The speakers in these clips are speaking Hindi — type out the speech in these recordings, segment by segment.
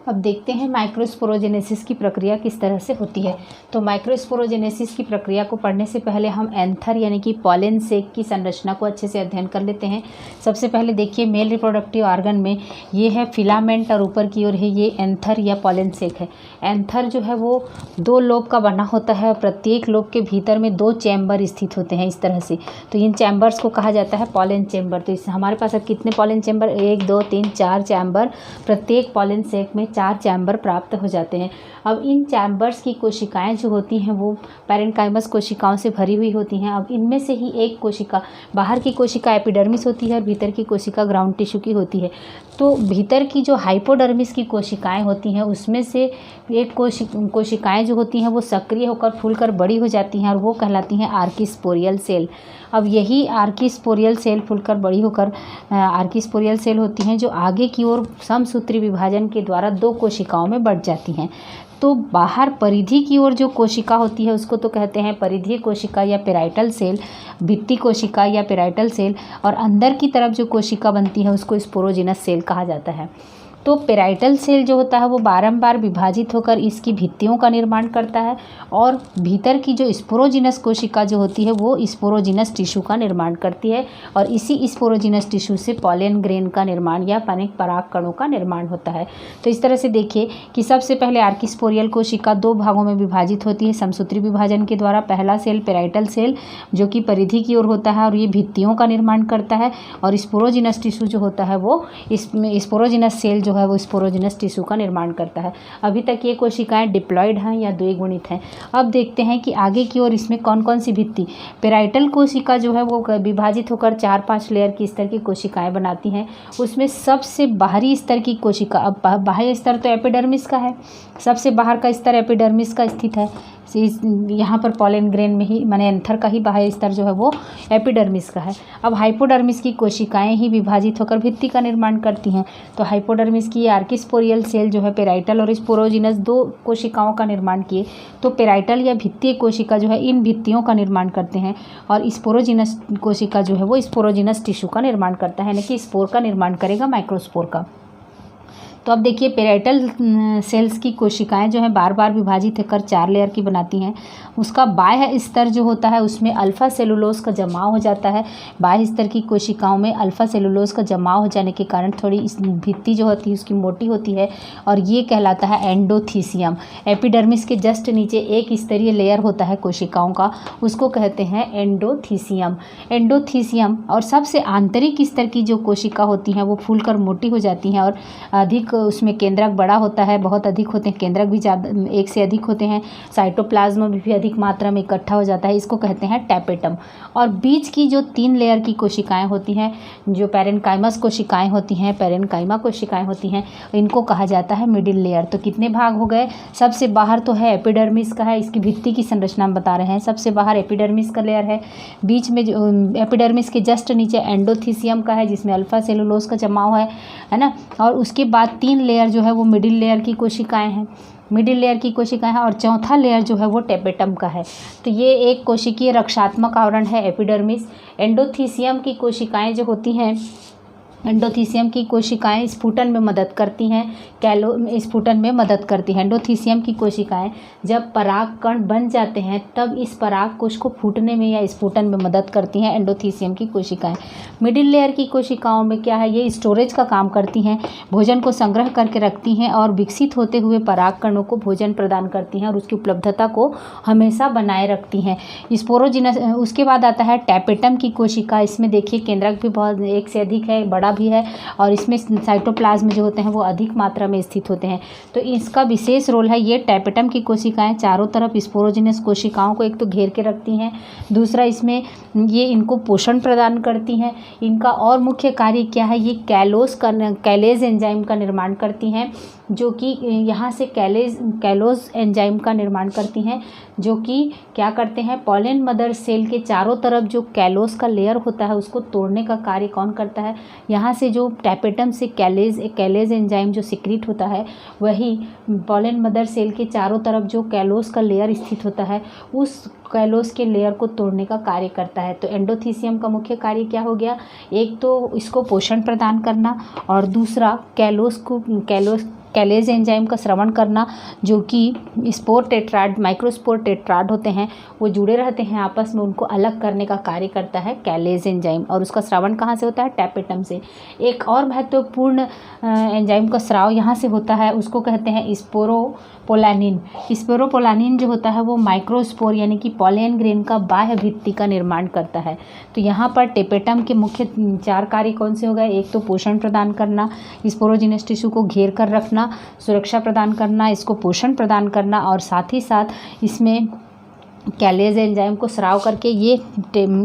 अब देखते हैं माइक्रोस्पोरोजेनेसिस की प्रक्रिया किस तरह से होती है। तो माइक्रोस्पोरोजेनेसिस की प्रक्रिया को पढ़ने से पहले हम एंथर यानी कि पॉलन सेक की संरचना को अच्छे से अध्ययन कर लेते हैं। सबसे पहले देखिए मेल रिप्रोडक्टिव ऑर्गन में ये है फिलामेंट और ऊपर की ओर है ये एंथर या पॉलन सेक है। एंथर जो है वो 2 लोब का बना होता है और प्रत्येक लोब के भीतर में 2 चैम्बर स्थित होते हैं इस तरह से। तो इन चैम्बर्स को कहा जाता है पॉलन चैम्बर। तो इस हमारे पास अब कितने पॉलन चैम्बर, 1 2 3 4 चैम्बर, प्रत्येक पॉलन सेक में 4 चैम्बर प्राप्त हो जाते हैं। अब इन चैम्बर्स की कोशिकाएं जो होती हैं वो पैरेन्काइमस कोशिकाओं से भरी हुई होती हैं। अब इनमें से ही एक कोशिका, बाहर की कोशिका एपिडर्मिस होती है और भीतर की कोशिका ग्राउंड टिश्यू की होती है। तो भीतर की जो हाइपोडर्मिस की कोशिकाएं होती हैं उसमें से एक कोशिकाएं जो होती हैं वो सक्रिय होकर फूलकर बड़ी हो जाती हैं और वो कहलाती हैं आर्किस्पोरियल सेल। अब यही आर्किस्पोरियल सेल फूलकर बड़ी होकर आर्किस्पोरियल सेल होती हैं जो आगे की ओर समसूत्री विभाजन के द्वारा 2 कोशिकाओं में बढ़ जाती हैं। तो बाहर परिधि की ओर जो कोशिका होती है उसको तो कहते हैं परिधीय कोशिका या पेराइटल सेल, भित्ति कोशिका या पेराइटल सेल, और अंदर की तरफ जो कोशिका बनती है उसको स्पोरोजिनस सेल कहा जाता है। तो पेराइटल सेल जो होता है वो बारंबार विभाजित होकर इसकी भित्तियों का निर्माण करता है और भीतर की जो स्पोरोजिनस कोशिका जो होती है वो स्पोरोजिनस टिश्यू का निर्माण करती है और इसी स्पोरोजिनस टिश्यू से पॉलन ग्रेन का निर्माण या पराग कणों का निर्माण होता है। तो इस तरह से देखिए कि सबसे पहले आर्किस्पोरियल कोशिका 2 भागों में विभाजित होती है समसूत्री विभाजन के द्वारा। पहला सेल पेराइटल सेल जो कि परिधि की ओर होता है और ये भित्तियों का निर्माण करता है, और स्पोरोजिनस टिश्यू जो होता है वो इसमें स्पोरोजिनस सेल जो है वो स्पोरोजिनस टिश्यू का निर्माण करता है। अभी तक ये कोशिकाएं डिप्लॉयड हैं या द्विगुणित हैं। अब देखते हैं कि आगे की ओर इसमें कौन कौन सी भित्ति, पेराइटल कोशिका जो है वो विभाजित होकर 4-5 लेयर की स्तर की कोशिकाएं बनाती हैं। उसमें सबसे बाहरी स्तर की कोशिका, अब बाह्य स्तर तो एपिडर्मिस का है, सबसे बाहर का स्तर एपिडर्मिस का स्थित है। यहाँ पर पॉलन ग्रेन में ही माने एंथर का ही बाह्य स्तर जो है वो एपिडर्मिस का है। अब हाइपोडर्मिस की कोशिकाएं ही विभाजित होकर भित्ति का निर्माण करती हैं। तो हाइपोडर्मिस की आर्किस्पोरियल सेल जो है पेराइटल और स्पोरोजिनस 2 कोशिकाओं का निर्माण किए। तो पेराइटल या भित्तीय कोशिका जो है इन भित्तियों का निर्माण करते हैं और स्पोरोजिनस कोशिका जो है वो स्पोरोजिनस टिश्यू का निर्माण करता है, यानी कि स्पोर का निर्माण करेगा, माइक्रोस्पोर का। तो अब देखिए पेराइटल सेल्स की कोशिकाएं जो है बार बार विभाजित होकर 4 लेयर की बनाती हैं। उसका बाह्य स्तर जो होता है उसमें अल्फा सेलुलोज का जमाव हो जाता है। बाह्य स्तर की कोशिकाओं में अल्फा सेलुलोज का जमाव हो जाने के कारण थोड़ी इस भित्ति जो होती है उसकी मोटी होती है और ये कहलाता है एंडोथीसियम। एपिडर्मिस के जस्ट नीचे एक स्तरीय लेयर होता है कोशिकाओं का, उसको कहते हैं एंडोथीसियम। एंडोथीसियम और सबसे आंतरिक स्तर की जो कोशिका होती हैं वो फूलकर मोटी हो जाती हैं और अधिक उसमें केंद्रक बड़ा होता है, बहुत अधिक होते हैं, केंद्रक भी ज़्यादा, एक से अधिक होते हैं, साइटोप्लाज्म में भी अधिक मात्रा में इकट्ठा हो जाता है, इसको कहते हैं टैपेटम। और बीच की जो 3 लेयर की कोशिकाएं होती हैं, जो पैरेन्काइमस कोशिकाएं होती हैं, पैरेन्काइमा कोशिकाएं होती हैं, इनको कहा जाता है मिडिल लेयर। तो कितने भाग हो गए, सबसे बाहर तो है एपिडर्मिस का है, इसकी भित्ति की संरचना हम बता रहे हैं। सबसे बाहर एपिडर्मिस का लेयर है, बीच में जो एपिडर्मिस के जस्ट नीचे एंडोथीसियम का है जिसमें अल्फा सेलुलोज का जमाव है ना, और उसके बाद 3 लेयर जो है वो मिडिल लेयर की कोशिकाएं हैं, मिडिल लेयर की कोशिकाएं हैं, और चौथा लेयर जो है वो टेपेटम का है। तो ये एक कोशिकीय रक्षात्मक आवरण है एपिडर्मिस। एंडोथीसियम की कोशिकाएं जो होती हैं, एंडोथीसियम की कोशिकाएं स्फुटन में मदद करती हैं, स्फुटन में मदद करती हैं। एंडोथीसियम की कोशिकाएं जब पराग कण बन जाते हैं तब इस पराग कोश को फूटने में या स्फुटन में मदद करती हैं एंडोथीसियम की कोशिकाएं। मिडिल लेयर की कोशिकाओं में क्या है, ये स्टोरेज का काम करती हैं, भोजन को संग्रह करके रखती हैं और विकसित होते हुए पराग कणों को भोजन प्रदान करती हैं और उसकी उपलब्धता को हमेशा बनाए रखती हैं। स्पोरोजिनस, उसके बाद आता है टैपेटम की कोशिका। इसमें देखिए केंद्रक भी बहुत एक से अधिक है, बड़ा भी है, और इसमें साइटोप्लाज्म जो होते हैं वो अधिक मात्रा में स्थित होते हैं। तो इसका विशेष रोल है, ये टैपेटम की कोशिकाएं चारों तरफ स्पोरोजिनस कोशिकाओं को एक तो घेर के रखती हैं, दूसरा इसमें ये इनको पोषण प्रदान करती हैं। इनका और मुख्य कार्य क्या है, ये कैलेज एंजाइम का निर्माण करती हैं, जो कि यहाँ से कैलोज एंजाइम का निर्माण करती हैं, जो कि क्या करते हैं, पॉलन मदर सेल के चारों तरफ जो कैलोस का लेयर होता है उसको तोड़ने का कार्य कौन करता है, यहाँ से जो टैपेटम से कैलेज एंजाइम जो सिक्रीट होता है वही पॉलन मदर सेल के चारों तरफ जो कैलोस का लेयर स्थित होता है उस कैलोस के लेयर को तोड़ने का कार्य करता है। तो एंडोथीसियम का मुख्य कार्य क्या हो गया, एक तो इसको पोषण प्रदान करना और दूसरा कैलेज एंजाइम का स्रवण करना, जो कि स्पोर टेट्राड माइक्रोस्पोर टेट्राड होते हैं वो जुड़े रहते हैं आपस में, उनको अलग करने का कार्य करता है कैलेज एंजाइम। और उसका स्रवण कहाँ से होता है, टैपेटम से। एक और महत्वपूर्ण एंजाइम का स्राव यहाँ से होता है, उसको कहते हैं स्पोरोपोलानिन। स्पोरोपोलानिन जो होता है वो माइक्रोस्पोर यानी कि पॉलन ग्रेन का बाह्य भित्ति का निर्माण करता है। तो यहाँ पर टेपेटम के मुख्य 4 कार्य कौन से हो गए, एक तो पोषण प्रदान करना, स्पोरोजिनस टिश्यू को घेर कर रखना, सुरक्षा प्रदान करना, इसको पोषण प्रदान करना, और साथ ही साथ इसमें कैलेज एंजाइम को स्राव करके ये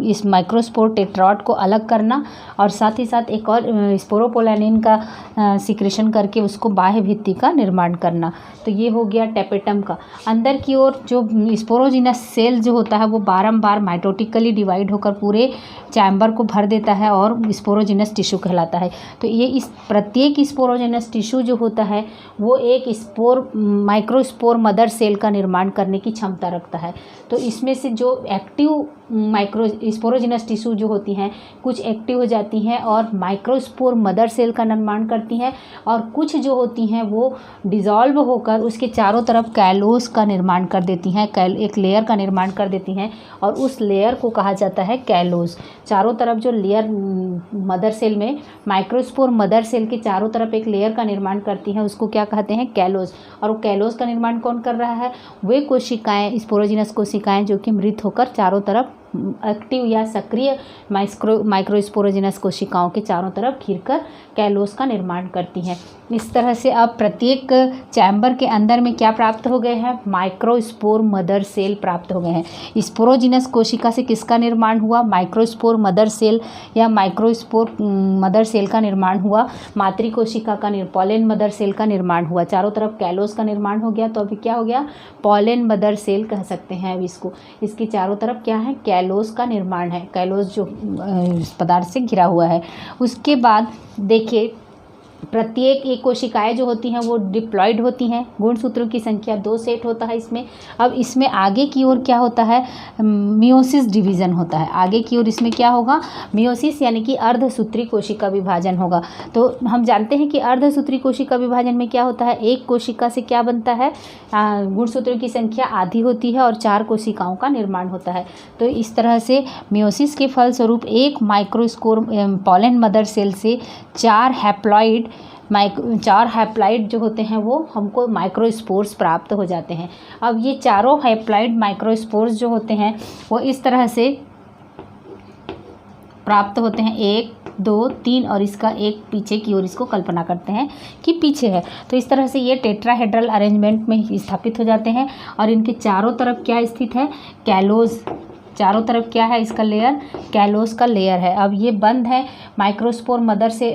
इस माइक्रोस्पोर टेट्राड को अलग करना, और साथ ही साथ एक और स्पोरोपोलानिन का सिक्रेशन करके उसको बाह्य भित्ति का निर्माण करना। तो ये हो गया टेपेटम का। अंदर की ओर जो स्पोरोजिनस सेल जो होता है वो बारंबार माइटोटिकली डिवाइड होकर पूरे चैम्बर को भर देता है और स्पोरोजिनस टिश्यू कहलाता है। तो ये इस प्रत्येक स्पोरोजिनस टिश्यू जो होता है वो एक माइक्रोस्पोर मदर सेल का निर्माण करने की क्षमता रखता है। तो इसमें से जो एक्टिव स्पोरोजिनस टिश्यू जो होती हैं कुछ एक्टिव हो जाती हैं और माइक्रोस्पोर मदर सेल का निर्माण करती हैं, और कुछ जो होती हैं वो डिज़ोल्व होकर उसके चारों तरफ कैलोस का निर्माण कर देती हैं, एक लेयर का निर्माण कर देती हैं, और उस लेयर को कहा जाता है कैलोस। चारों तरफ जो लेयर मदर सेल में माइक्रोस्पोर मदर सेल के चारों तरफ एक लेयर का निर्माण करती हैं उसको क्या कहते हैं, कैलोस। और वो कैलोस का निर्माण कौन कर रहा है, वे कोशिकाएं, स्पोरोजिनस कोशिकाएं जो कि मृत होकर चारों तरफ एक्टिव या सक्रिय माइक्रोस्पोरोजिनस कोशिकाओं के चारों तरफ घिरकर कैलोस का निर्माण करती हैं। इस तरह से अब प्रत्येक चैम्बर के अंदर में क्या प्राप्त हो गए हैं, माइक्रोस्पोर मदर सेल प्राप्त हो गए हैं। स्पोरोजिनस कोशिका से किसका निर्माण हुआ, माइक्रोस्पोर मदर सेल या माइक्रोस्पोर मदर सेल का निर्माण हुआ। मातृ कोशिका का पॉलन मदर सेल का निर्माण हुआ। चारों तरफ कैलोस का निर्माण हो गया, तो अभी क्या हो गया, पॉलन मदर सेल कह सकते हैं अब इसको। इसके चारों तरफ क्या है, कैलोस का निर्माण है, कैलोस जो पदार्थ से घिरा हुआ है। उसके बाद देखिए प्रत्येक एक कोशिकाएं जो होती हैं वो डिप्लॉयड होती हैं। गुणसूत्रों की संख्या 2 सेट होता है इसमें। अब इसमें आगे की ओर क्या होता है, मियोसिस डिवीज़न होता है। आगे की ओर इसमें क्या होगा, मियोसिस यानी कि अर्धसूत्री कोशिका विभाजन होगा। तो हम जानते हैं कि अर्धसूत्री कोशिका विभाजन में क्या होता है, एक कोशिका से क्या बनता है, गुणसूत्रों की संख्या आधी होती है और 4 कोशिकाओं का निर्माण होता है। तो इस तरह से मियोसिस के फलस्वरूप एक माइक्रोस्पोर पॉलन मदर सेल से 4 हैप्लॉइड जो होते हैं वो हमको माइक्रोस्पोर्स प्राप्त हो जाते हैं। अब ये चारों हैप्लॉइड माइक्रोस्पोर्स जो होते हैं वो इस तरह से प्राप्त होते हैं, 1 2 3, और इसका एक पीछे की ओर इसको कल्पना करते हैं कि पीछे है। तो इस तरह से ये टेट्राहेड्रल अरेंजमेंट में स्थापित हो जाते हैं और इनके चारों तरफ क्या स्थित है, कैलोस। चारों तरफ क्या है इसका लेयर, कैलोस का लेयर है। अब ये बंद है माइक्रोस्पोर मदर से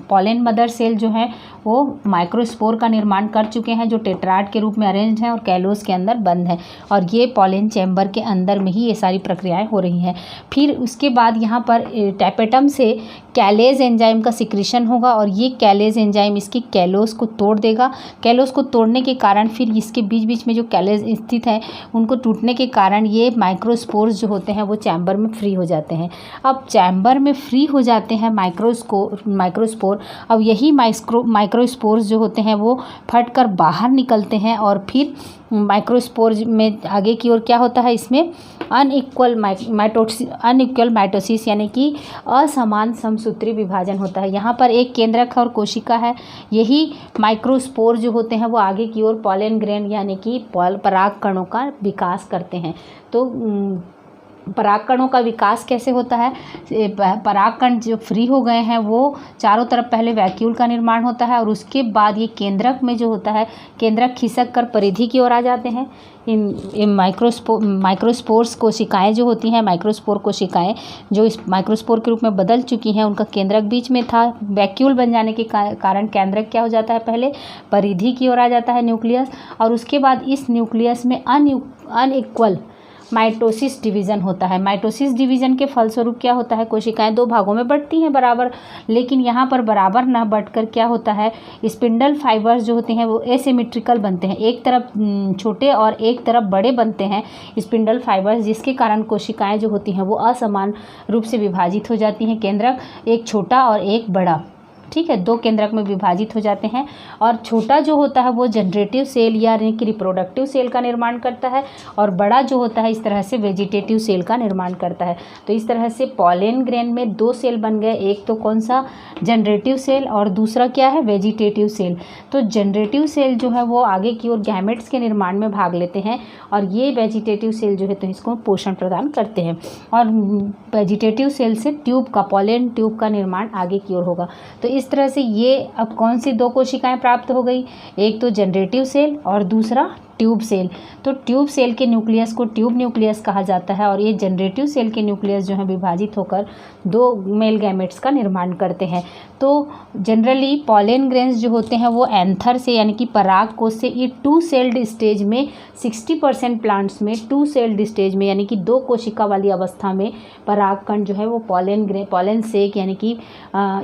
पॉलन मदर सेल जो है वो माइक्रोस्पोर का निर्माण कर चुके हैं जो टेट्राड के रूप में अरेंज हैं और कैलोस के अंदर बंद है, और ये पॉलन चैम्बर के अंदर में ही ये सारी प्रक्रियाएं हो रही हैं। फिर उसके बाद यहाँ पर टैपेटम से कैलेज एंजाइम का सिक्रीशन होगा और ये कैलेज एंजाइम इसकी कैलोस को तोड़ देगा। कैलोस को तोड़ने के कारण फिर इसके बीच बीच में जो कैलेज स्थित है उनको टूटने के कारण ये माइक्रोस्पोर्स जो होते हैं वो चैम्बर में फ्री हो जाते हैं। अब चैम्बर में फ्री हो जाते हैं माइक्रोस्पोर। अब यही माइक्रोस्पोर्स जो होते हैं वो फटकर बाहर निकलते हैं और फिर माइक्रोस्पोर में आगे की ओर क्या होता है, इसमें अनइक्वल माइटोसिस यानी कि असमान समसूत्री विभाजन होता है। यहाँ पर एक केंद्रक और कोशिका है। यही माइक्रोस्पोर जो होते हैं वो आगे की ओर पॉलन ग्रेन यानी कि पराग कणों का विकास करते हैं। तो पराग कणों का विकास कैसे होता है, पराग कण जो फ्री हो गए हैं वो चारों तरफ पहले वैक्यूल का निर्माण होता है और उसके बाद ये केंद्रक में जो होता है, केंद्रक खिसक कर परिधि की ओर आ जाते हैं। इन माइक्रोस्पोर्स कोशिकाएं जो होती हैं, माइक्रोस्पोर कोशिकाएं जो इस माइक्रोस्पोर के रूप में बदल चुकी हैं, उनका केंद्रक बीच में था। वैक्यूल बन जाने के कारण केंद्रक क्या हो जाता है, पहले परिधि की ओर आ जाता है न्यूक्लियस, और उसके बाद इस न्यूक्लियस में माइटोसिस डिवीज़न होता है। माइटोसिस डिवीज़न के फलस्वरूप क्या होता है, कोशिकाएं दो भागों में बढ़ती हैं बराबर, लेकिन यहाँ पर बराबर ना बढ़कर क्या होता है, स्पिंडल फाइबर्स जो होते हैं वो एसिमेट्रिकल बनते हैं, एक तरफ छोटे और एक तरफ बड़े बनते हैं स्पिंडल फाइबर्स, जिसके कारण कोशिकाएं जो होती हैं वो असमान रूप से विभाजित हो जाती हैं, केंद्रक एक छोटा और एक बड़ा, ठीक है, दो केंद्रक में विभाजित हो जाते हैं। और छोटा जो होता है वो जनरेटिव सेल यानी कि रिप्रोडक्टिव सेल का निर्माण करता है, और बड़ा जो होता है इस तरह से वेजिटेटिव सेल का निर्माण करता है। तो इस तरह से पॉलन ग्रेन में दो सेल बन गए, एक तो कौन सा, जनरेटिव सेल, और दूसरा क्या है, वेजिटेटिव सेल। तो जनरेटिव सेल जो है वो आगे की ओर गैमेट्स के निर्माण में भाग लेते हैं, और ये वेजिटेटिव सेल जो है तो इसको पोषण प्रदान करते हैं, और वेजिटेटिव सेल से ट्यूब का, पॉलन ट्यूब का निर्माण आगे की ओर होगा। तो इस तरह से ये अब कौन सी दो कोशिकाएं प्राप्त हो गई, एक तो जनरेटिव सेल और दूसरा ट्यूब सेल। तो ट्यूब सेल के न्यूक्लियस को ट्यूब न्यूक्लियस कहा जाता है, और ये जनरेटिव सेल के न्यूक्लियस जो है विभाजित होकर दो मेल गैमेट्स का निर्माण करते हैं। तो जनरली पॉलन ग्रेन्स जो होते हैं वो एंथर से यानी कि पराग कोश से ये 2 सेल्ड स्टेज में 60% प्लांट्स में 2 सेल्ड स्टेज में यानी कि 2 कोशिका वाली अवस्था में परागकण जो है वो पॉलन सेक यानी कि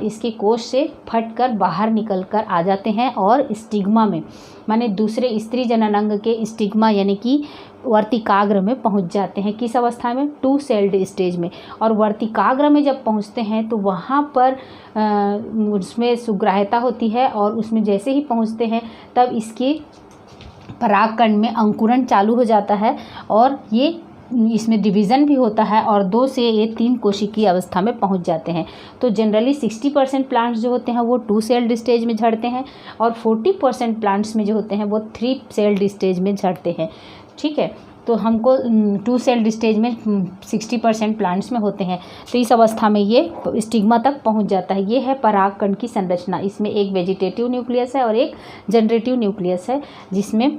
इसके कोश से फटकर बाहर निकल कर आ जाते हैं, और स्टिग्मा में माने दूसरे स्त्री जनन अंग के स्टिग्मा यानी कि वर्तिकाग्र में पहुंच जाते हैं। किस अवस्था में, 2 सेल्ड स्टेज में। और वर्तिकाग्र में जब पहुंचते हैं तो वहाँ पर उसमें सुग्राह्यता होती है, और उसमें जैसे ही पहुंचते हैं तब इसके परागकण में अंकुरण चालू हो जाता है, और ये इसमें डिवीज़न भी होता है, और 2 से ये 3 कोशिकीय अवस्था में पहुंच जाते हैं। तो जनरली 60% प्लांट्स जो होते हैं वो 2 सेल्ड स्टेज में झड़ते हैं, और 40% प्लांट्स में जो होते हैं वो 3 सेल्ड स्टेज में झड़ते हैं, ठीक है। तो हमको 2 सेल्ड स्टेज में 60% प्लांट्स में होते हैं। तो इस अवस्था में ये स्टिग्मा तक पहुंच जाता है। ये है परागकण की संरचना। इसमें एक वेजिटेटिव न्यूक्लियस है और एक जनरेटिव न्यूक्लियस है, जिसमें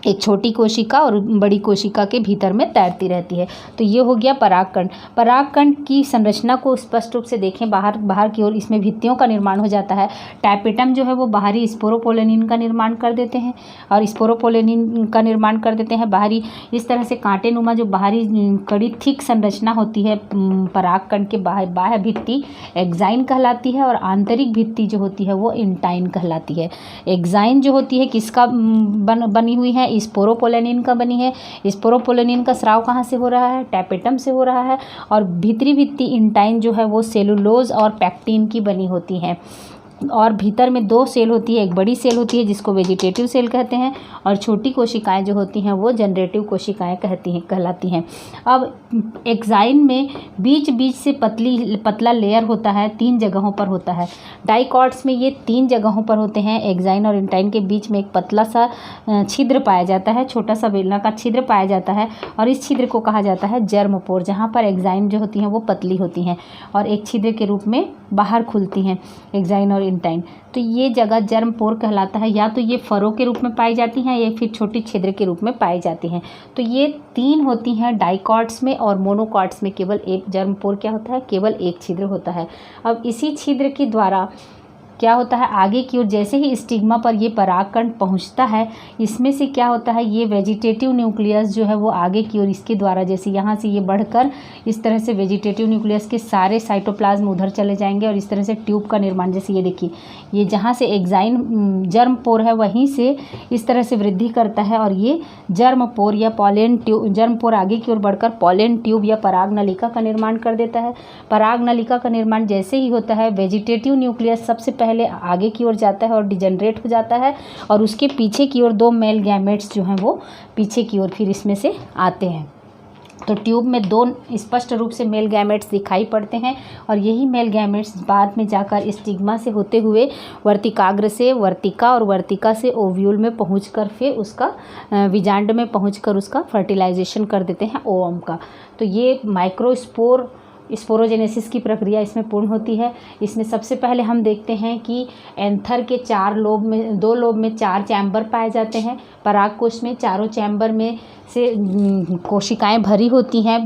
एक छोटी कोशिका और बड़ी कोशिका के भीतर में तैरती रहती है। तो ये हो गया परागकण। परागकण की संरचना को स्पष्ट रूप से देखें बाहर की ओर, इसमें भित्तियों का निर्माण हो जाता है। टैपेटम जो है वो बाहरी स्पोरोपोलेनिन का निर्माण कर देते हैं, और स्पोरोपोलेनिन का निर्माण कर देते हैं बाहरी। इस तरह से कांटेनुमा जो बाहरी कड़ी थिक संरचना होती है परागकण के बाह्य भित्ति एक्साइन कहलाती है, और आंतरिक भित्ति जो होती है वो इंटाइन कहलाती है। एक्साइन जो होती है किसका बनी हुई है, स्पोरोपोलेनिन का बनी है। स्पोरोपोलेनिन का स्राव कहाँ से हो रहा है, टैपेटम से हो रहा है। और भीतरी भित्ति इंटाइन जो है वो सेलुलोज और पैक्टिन की बनी होती है। और भीतर में 2 सेल होती है, एक बड़ी सेल होती है जिसको वेजिटेटिव सेल कहते हैं, और छोटी कोशिकाएं जो होती हैं वो जनरेटिव कोशिकाएं कहलाती हैं। अब एक्साइन में बीच बीच से पतला लेयर होता है, 3 जगहों पर होता है। डाइकॉट्स में ये 3 जगहों पर होते हैं। एक्साइन और इंटाइन के बीच में एक पतला सा छिद्र पाया जाता है, छोटा सा बेलनाकार छिद्र पाया जाता है, और इस छिद्र को कहा जाता है जर्मपोर, जहाँ पर एक्साइन जो होती हैं वो पतली होती हैं और एक छिद्र के रूप में बाहर खुलती हैं एक्साइन और इंटाइन। तो ये जगह जर्मपोर कहलाता है। या तो ये फरों के रूप में पाई जाती हैं या फिर छोटी छिद्र के रूप में पाई जाती हैं। तो ये 3 होती हैं डाइकॉट्स में, और मोनोकॉट्स में केवल एक जर्मपोर क्या होता है, केवल एक छिद्र होता है। अब इसी छिद्र के द्वारा क्या होता है, आगे की ओर जैसे ही स्टिग्मा पर ये परागकण पहुंचता है, इसमें से क्या होता है, ये वेजिटेटिव न्यूक्लियस जो है वो आगे की ओर इसके द्वारा, जैसे यहाँ से ये बढ़कर इस तरह से वेजिटेटिव न्यूक्लियस के सारे साइटोप्लाज्म उधर चले जाएंगे, और इस तरह से ट्यूब का निर्माण, जैसे ये देखिए, ये जहाँ से एक्साइन जर्मपोर है वहीं से इस तरह से वृद्धि करता है, और ये जर्मपोर या पॉलन ट्यूब, जर्मपोर आगे की ओर बढ़कर पॉलन ट्यूब या पराग नलिका का निर्माण कर देता है। पराग नलिका का निर्माण जैसे ही होता है, वेजिटेटिव न्यूक्लियस सबसे पहले आगे की ओर जाता है और डिजेनरेट हो जाता है, और उसके पीछे की ओर 2 मेल गैमेट्स जो हैं वो पीछे की ओर फिर इसमें से आते हैं। तो ट्यूब में 2 स्पष्ट रूप से मेल गैमेट्स दिखाई पड़ते हैं, और यही मेल गैमेट्स बाद में जाकर स्टिग्मा से होते हुए वर्तिकाग्र से वर्तिका, और वर्तिका से ओव्यूल में पहुंचकर फिर उसका विजांड में पहुंचकर उसका फर्टिलाइजेशन कर देते हैं ओवम का। तो ये माइक्रोस्पोर स्पोरोजेनेसिस की प्रक्रिया इसमें पूर्ण होती है। इसमें सबसे पहले हम देखते हैं कि एंथर के 2 लोब में 4 चैम्बर पाए जाते हैं। परागकोश में चारों चैम्बर में से कोशिकाएं भरी होती हैं।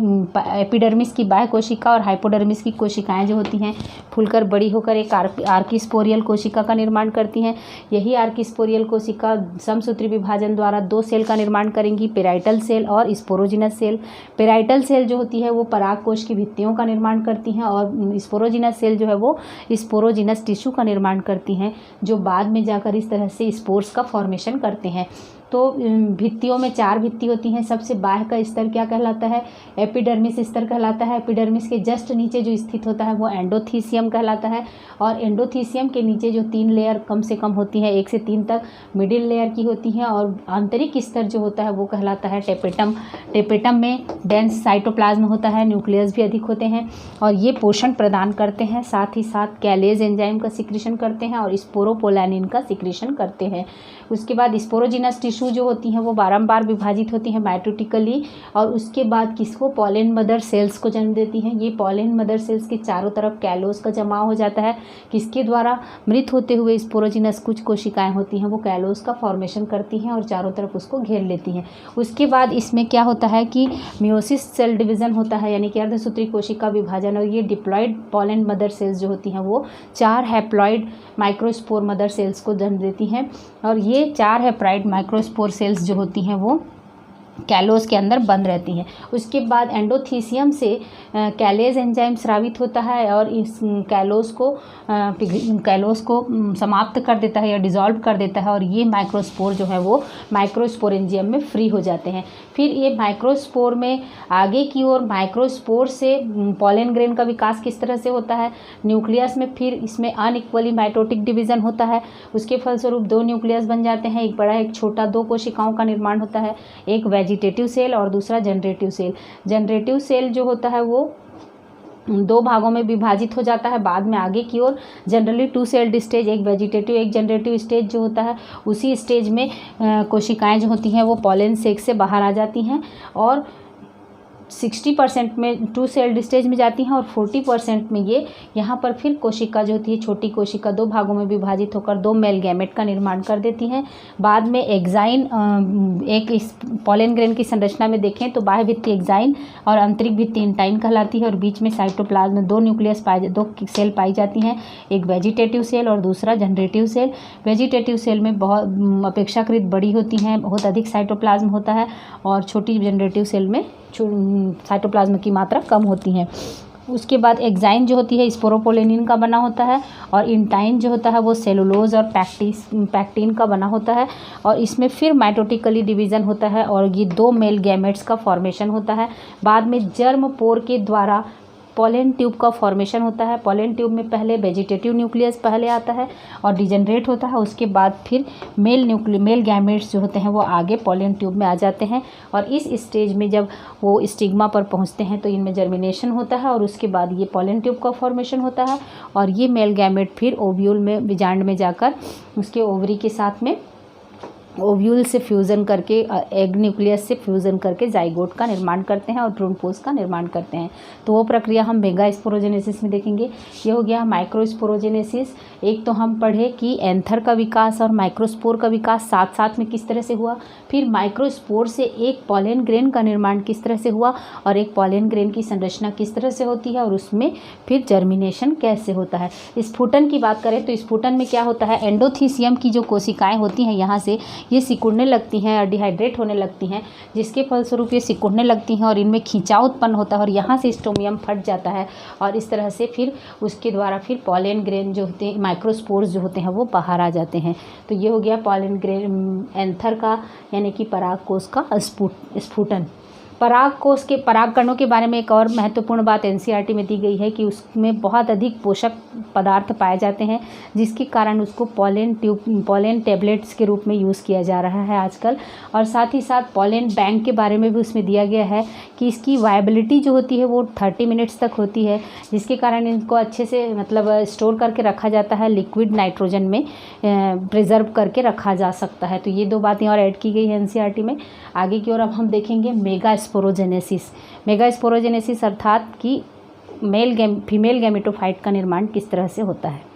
एपिडर्मिस की बाह्य कोशिका और हाइपोडर्मिस की कोशिकाएं जो होती हैं फूलकर बड़ी होकर एक आर्किस्पोरियल कोशिका का निर्माण करती हैं। यही आर्किस्पोरियल कोशिका समसूत्री विभाजन द्वारा 2 सेल का निर्माण करेंगी, पेराइटल सेल और स्पोरोजिनस सेल। पेराइटल सेल जो होती है वो परागकोश की भित्तियों का निर्माण करती हैं और स्पोरोजिनस सेल जो है वो स्पोरोजिनस टिश्यू का निर्माण करती हैं, जो बाद में जाकर इस तरह से स्पोर्स का फॉर्मेशन करते हैं। तो भित्तियों में 4 भित्ति होती हैं। सबसे बाह्य का स्तर क्या कहलाता है? एपिडर्मिस स्तर कहलाता है। एपिडर्मिस के जस्ट नीचे जो स्थित होता है वो एंडोथीसियम कहलाता है और एंडोथीसियम के नीचे जो 3 लेयर कम से कम होती हैं, 1 से 3 तक मिडिल लेयर की होती हैं और आंतरिक स्तर जो होता है वो कहलाता है टेपेटम। टेपेटम में डेंस साइटोप्लाज्म होता है, न्यूक्लियस भी अधिक होते हैं और ये पोषण प्रदान करते हैं, साथ ही साथ कैलेज एंजाइम का सिक्रीशन करते हैं और स्पोरोपोलानिन का सिक्रीशन करते हैं। उसके बाद स्पोरोजिनस टिश्यू जो होती हैं वो बारंबार विभाजित होती हैं माइटोटिकली और उसके बाद किसको? पॉलन मदर सेल्स को जन्म देती हैं। ये पॉलन मदर सेल्स के चारों तरफ कैलोस का जमाव हो जाता है। किसके द्वारा? मृत होते हुए स्पोरोजिनस कुछ कोशिकाएं होती हैं वो कैलोस का फॉर्मेशन करती हैं और चारों तरफ उसको घेर लेती हैं। उसके बाद इसमें क्या होता है कि मियोसिस सेल डिवीज़न होता है, यानी कि अर्धसूत्री कोशिका विभाजन। और ये डिप्लॉयड पॉलन मदर सेल्स जो होती हैं वो 4 हैप्लॉयड माइक्रोस्पोर मदर सेल्स को जन्म देती हैं और ये 4 हैप्लॉयड माइक्रोस्पोर सेल्स जो होती हैं वो कैलोस के अंदर बंद रहती हैं। उसके बाद एंडोथीसियम से कैलेज एंजाइम स्रावित होता है और इस कैलोस को समाप्त कर देता है या डिसॉल्व कर देता है और ये माइक्रोस्पोर जो है वो माइक्रोस्पोरेंजियम में फ्री हो जाते हैं। फिर ये माइक्रोस्पोर में आगे की ओर माइक्रोस्पोर से पॉलन ग्रेन का विकास किस तरह से होता है? न्यूक्लियस में फिर इसमें अनइक्वली माइटोटिक डिवीज़न होता है। उसके फलस्वरूप 2 न्यूक्लियस बन जाते हैं, एक बड़ा एक छोटा। 2 कोशिकाओं का निर्माण होता है, एक वेजिटेटिव सेल और दूसरा जनरेटिव सेल। जनरेटिव सेल जो होता है वो 2 भागों में विभाजित हो जाता है बाद में आगे की ओर। जनरली 2 सेल्ड स्टेज, एक वेजिटेटिव एक जनरेटिव स्टेज जो होता है, उसी स्टेज में कोशिकाएं जो होती हैं वो पॉलन सेक से बाहर आ जाती हैं और 60% में 2 सेल्ड स्टेज में जाती हैं और 40% में ये यहाँ पर फिर कोशिका जो होती है, छोटी कोशिका 2 भागों में विभाजित होकर 2 मेल गैमेट का निर्माण कर देती हैं। बाद में एक्साइन, एक इस पॉलन ग्रेन की संरचना में देखें तो बाह्य भित्ति एक्साइन और आंतरिक भित्ति इंटाइन कहलाती है और बीच में साइटोप्लाज्म में 2 सेल पाई जाती हैं, एक वेजिटेटिव सेल और दूसरा जनरेटिव सेल। वेजिटेटिव सेल में बहुत अपेक्षाकृत बड़ी होती हैं, बहुत अधिक साइटोप्लाज्म होता है और छोटी जनरेटिव सेल में साइटोप्लाज्म की मात्रा कम होती है। उसके बाद एक्साइन जो होती है स्पोरोपोलेनिन का बना होता है और इंटाइन जो होता है वो सेलुलोज और पैक्टिन का बना होता है और इसमें फिर माइटोटिकली डिवीज़न होता है और ये 2 मेल गैमेट्स का फॉर्मेशन होता है। बाद में जर्म पोर के द्वारा पॉलन ट्यूब का फॉर्मेशन होता है। पॉलन ट्यूब में पहले वेजिटेटिव न्यूक्लियस पहले आता है और डिजनरेट होता है, उसके बाद फिर मेल गैमेट्स जो होते हैं वो आगे पॉलन ट्यूब में आ जाते हैं और इस स्टेज में जब वो स्टिग्मा पर पहुंचते हैं तो इनमें जर्मिनेशन होता है और उसके बाद ये पॉलन ट्यूब का फॉर्मेशन होता है और ये मेल गैमेट फिर ओव्यूल में विजांड में जाकर उसके ओवरी के साथ में ओव्यूल से फ्यूज़न करके एग न्यूक्लियस से फ्यूज़न करके जाइगोट का निर्माण करते हैं और भ्रूणपोष का निर्माण करते हैं। तो वो प्रक्रिया हम मेगा स्पोरोजेनेसिस में देखेंगे। ये हो गया माइक्रो स्पोरोजेनेसिस। एक तो हम पढ़े कि एंथर का विकास और माइक्रोस्पोर का विकास साथ साथ में किस तरह से हुआ, फिर माइक्रोस्पोर से एक पॉलन ग्रेन का निर्माण किस तरह से हुआ और एक पॉलन ग्रेन की संरचना किस तरह से होती है और उसमें फिर जर्मिनेशन कैसे होता है। स्फुटन की बात करें तो स्फुटन में क्या होता है, एंडोथीसियम की जो कोशिकाएँ होती हैं यहाँ से ये सिकुड़ने लगती हैं और डिहाइड्रेट होने लगती हैं, जिसके फलस्वरूप ये सिकुड़ने लगती हैं और इनमें खिंचाव उत्पन्न होता है और यहाँ से स्टोमियम फट जाता है और इस तरह से फिर उसके द्वारा फिर पॉलन ग्रेन जो होते हैं, माइक्रोस्पोर्स जो होते हैं वो बाहर आ जाते हैं। तो ये हो गया पॉलन ग्रेन एंथर का यानी कि परागकोश का स्फुटन। परागकोश के परागकणों के बारे में एक और महत्वपूर्ण बात एनसीईआरटी में दी गई है कि उसमें बहुत अधिक पोषक पदार्थ पाए जाते हैं, जिसके कारण उसको पॉलन टेबलेट्स के रूप में यूज़ किया जा रहा है आजकल। और साथ ही साथ पॉलन बैंक के बारे में भी उसमें दिया गया है कि इसकी वायबिलिटी जो होती है वो 30 मिनट्स तक होती है, जिसके कारण इनको अच्छे से मतलब स्टोर करके रखा जाता है, लिक्विड नाइट्रोजन में प्रिजर्व करके रखा जा सकता है। तो ये 2 बातें और ऐड की गई है एनसीईआरटी में। आगे की ओर अब हम देखेंगे मेगा स्पोरोजेनेसिस। मेगा स्पोरोजेनेसिस अर्थात कि फीमेल गैमेटोफाइट का निर्माण किस तरह से होता है।